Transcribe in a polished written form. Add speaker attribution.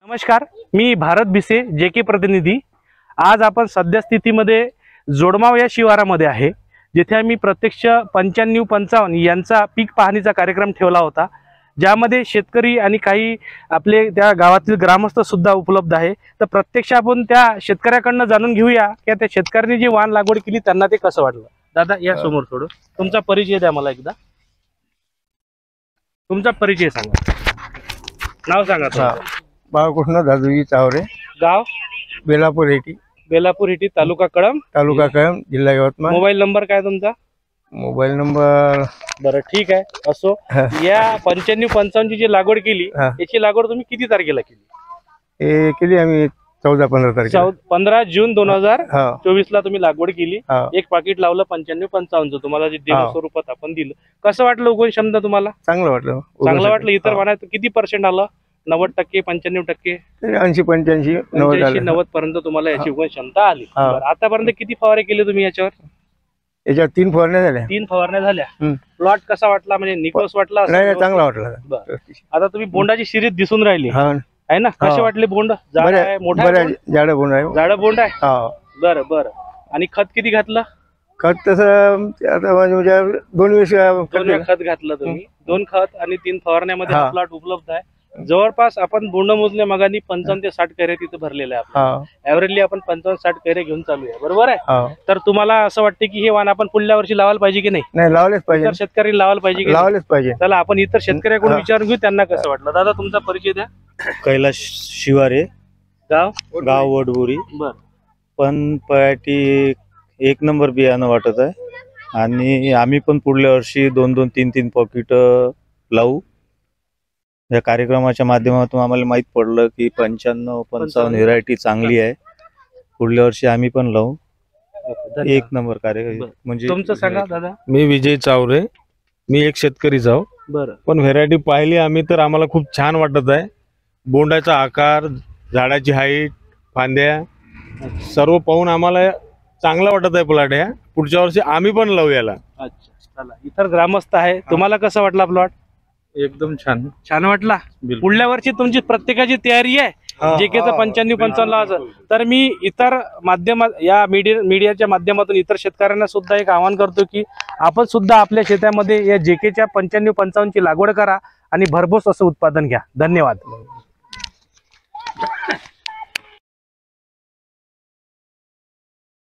Speaker 1: नमस्कार, मी भारत भिसे जेके प्रतिनिधी। आज आपण सद्यस्थितीमध्ये जोडमाव या शिवारामध्ये आहे, जिथे आम्ही प्रत्यक्ष 95-55 यांचा पीक पाहणीचा कार्यक्रम ठेवला होता, ज्यामध्ये शेतकरी आणि काही आपले त्या गावातील ग्रामस्थ सुद्धा उपलब्ध आहे। तर प्रत्यक्ष आपण त्या शेतकऱ्याकडून जाणून घेऊया की त्या शेतकऱ्यांनी जी वाण लागवड केली त्यांना ते कसं वाटलं। दादा या समोर थोडं तुमचा परिचय द्या मला एकदा। तुमचा परिचय सांगा, नाव सांगा।
Speaker 2: बाळकृष्ण दादूजी चावरे,
Speaker 1: गाव
Speaker 2: बेलापूर हेटी,
Speaker 1: बेलापूर हिटी, तालुका कळंब,
Speaker 2: जिल्हा यवतमाळ।
Speaker 1: मोबाईल नंबर काय तुमचा?
Speaker 2: मोबाईल नंबर
Speaker 1: बरं ठीक आहे, असो। या 95-55 ची जी लागवड केली याची लागवड तुम्ही किती तारखेला केली?
Speaker 2: हे केली आम्ही 14-15 तारखेला।
Speaker 1: 15 जून 2024 ला तुम्ही लागवड केली। एक पाकिट लावलं 95-55 तुम्हाला जे देव स्वरूपात आपण दिलं, कसं वाटलं उगवण क्षमता तुम्हाला?
Speaker 2: चांगलं वाटलं,
Speaker 1: चांगलं वाटलं। इतर वाणात किती पर्सेंट आलं? 90%, 95%,
Speaker 2: 80-85,
Speaker 1: 90 पर्यंत तुम्हाला याची उगवण क्षमता आली। आतापर्यंत किती फवारे केले तुम्ही याच्यावर?
Speaker 2: याच्यावर 3 फवारण्या झाल्या।
Speaker 1: 3 फवारण्या झाल्या। प्लॉट कसा वाटला, म्हणजे निकोस वाटला?
Speaker 2: नाही, चांगला वाटला।
Speaker 1: आता तुम्ही बोंडाची शिरीत दिसून राहिली आहे ना, कसे वाटले बोंड? जाड आहे, मोठा आहे?
Speaker 2: जाड बोंड आहे,
Speaker 1: जाड बोंड आहे। बरं बरं। आणि खत किती घातलं?
Speaker 2: खत तसं आता म्हणजे 2 वेळेस
Speaker 1: खत घातलं तुम्ही। 2 खत आणि 3 फवारण्यामध्ये हा प्लॉट उपलब्ध आहे। जवळपास आपण बोंड मोजले मगानी 55 ते 60 कैरे तिथे भरलेले आहे। ऍव्हरेजली आपण 55-60 कैरे घेऊन चालू आहे, बरोबर आहे? तर तुम्हाला असं वाटते की हे वाण आपण पुढल्या वर्षी लावायला पाहिजे की नाही?
Speaker 2: नाही, लावलेच पाहिजे।
Speaker 1: इतर शेतकरी लावायला पाहिजे की
Speaker 2: लावलेच पाहिजे।
Speaker 1: चला आपण इतर शेतकऱ्याकडून विचारून घेऊ त्यांना कसं वाटलं। दादा तुमचा परिचय द्या।
Speaker 3: कैलाश शिवारे, गाव वडबुरी। पण पयाटी 1 नंबर बियाणं वाटत आहे आणि आम्ही पण पुढल्या वर्षी 2-2, 3-3 पॉकेट लावू। या कार्यक्रमाच्या माध्यमातून आम्हाला माहित पडलं की 95-55 व्हेरायटी चांगली आहे। पुढल्या वर्षी आम्ही पण लावू। 1 नंबर कार्यक्रम म्हणजे।
Speaker 1: तुमचं सांगा दादा।
Speaker 4: मी विजय चावरे, मी एक शेतकरी जाऊ।
Speaker 1: बरं।
Speaker 4: पण व्हेरायटी पाहिली आम्ही तर आम्हाला खूप छान वाटत आहे। बोंडाचा आकार, झाडाची हाईट, फांद्या सर्व पाहून आम्हाला चांगला वाटत आहे प्लॉट। या पुढच्या वर्षी आम्ही पण लावू याला।
Speaker 1: अच्छा, चला इतर ग्रामस्थ आहे, तुम्हाला कसं वाटला प्लॉट?
Speaker 4: एकदम छान
Speaker 1: वाटला। पुढल्या वर्षी तुमची प्रत्येकाची तयारी आहे जेकेचं 95-55 लावायचं। तर मी इतर माध्यमात या मीडियाच्या माध्यमातून इतर शेतकऱ्यांना सुद्धा एक आवाहन करतो की आपण सुद्धा आपल्या शेतामध्ये या जेकेच्या 95-55 ची लागवड करा आणि भरघोस असं उत्पादन घ्या। धन्यवाद।